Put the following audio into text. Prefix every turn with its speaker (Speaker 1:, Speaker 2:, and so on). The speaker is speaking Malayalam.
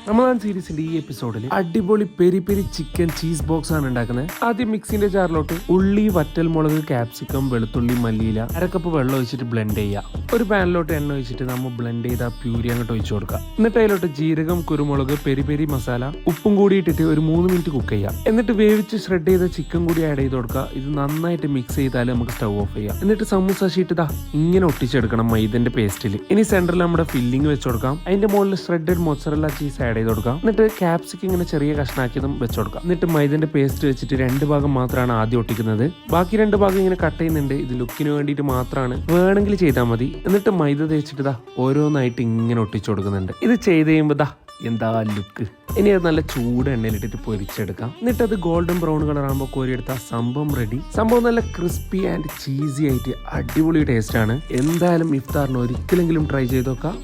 Speaker 1: റമദാൻ സീരീസിന്റെ ഈ എപ്പിസോഡിൽ അടിപൊളി peri peri chicken cheese box ആണ് ഉണ്ടാക്കുന്നത്. ആദ്യം മിക്സിന്റെ ജാറിലോട്ട് ഉള്ളി, വറ്റൽമുളക്, ക്യാപ്സിക്കം, വെളുത്തുള്ളി, മല്ലിയില, അരക്കപ്പ് വെള്ളം ഒഴിച്ചിട്ട് ബ്ലെൻഡ് ചെയ്യുക. ഒരു പാനിലോട്ട് എണ്ണ ഒഴിച്ചിട്ട് നമ്മൾ ബ്ലെൻഡ് ചെയ്ത പ്യൂരി അങ്ങോട്ട് ഒഴിച്ചു കൊടുക്കുക. എന്നിട്ട് അതിലോട്ട് ജീരകം, കുരുമുളക്, പെരി പെരി മസാല, ഉപ്പും കൂടി ഇട്ടിട്ട് ഒരു 3 മിനിറ്റ് കുക്ക് ചെയ്യുക. എന്നിട്ട് വേവിച്ച് ഷ്രെഡ് ചെയ്ത ചിക്കൻ കൂടി ആഡ് ചെയ്ത് കൊടുക്കുക. ഇത് നന്നായിട്ട് മിക്സ് ചെയ്താൽ നമുക്ക് സ്റ്റൗ ഓഫ് ചെയ്യാം. എന്നിട്ട് സമൂസ ഷീറ്റ് ഇങ്ങനെ ഒട്ടിച്ചെടുക്കണം മൈദന്റെ പേസ്റ്റിൽ. ഇനി സെന്ററിൽ നമ്മുടെ ഫില്ലിംഗ് വെച്ച് കൊടുക്കാം. അതിന്റെ മുകളിൽ ഷ്രെഡഡ് മൊസറല്ല ചീസ് ആഡ് ചെയ്ത് കൊടുക്കാം. എന്നിട്ട് ക്യാപ്സിക്കം ഇങ്ങനെ ചെറിയ കഷ്ണാക്കിയതും വെച്ച് കൊടുക്കാം. എന്നിട്ട് മൈദന്റെ പേസ്റ്റ് വെച്ചിട്ട് 2 ഭാഗം മാത്രമാണ് ആദ്യം ഒട്ടിക്കുന്നത്. ബാക്കി 2 ഭാഗം ഇങ്ങനെ കട്ട് ചെയ്യുന്നുണ്ട്. ഇത് ലുക്കിന് വേണ്ടിയിട്ട് മാത്രമാണ്, വേണമെങ്കിൽ ചെയ്താൽ മതി. എന്നിട്ട് മൈദ തേച്ചിട്ട് ഓരോന്നായിട്ട് ഇങ്ങനെ ഒട്ടിച്ചു കൊടുക്കുന്നുണ്ട്. ഇത് ചെയ്ത് കഴിയുമ്പോൾ എന്താ ലുക്ക്. ഇനി അത് നല്ല ചൂട് എണ്ണയിലിട്ടിട്ട് പൊരിച്ചെടുക്കാം. എന്നിട്ട് അത് ഗോൾഡൻ ബ്രൗൺ കളർ ആകുമ്പോൾ കോരിയെടുത്ത സംഭവം റെഡി. സംഭവം നല്ല ക്രിസ്പി ആൻഡ് ചീസി ആയിട്ട് അടിപൊളി ടേസ്റ്റ് ആണ്. എന്തായാലും ഇഫ്താറിന് ഒരിക്കലെങ്കിലും ട്രൈ ചെയ്ത് നോക്കാം.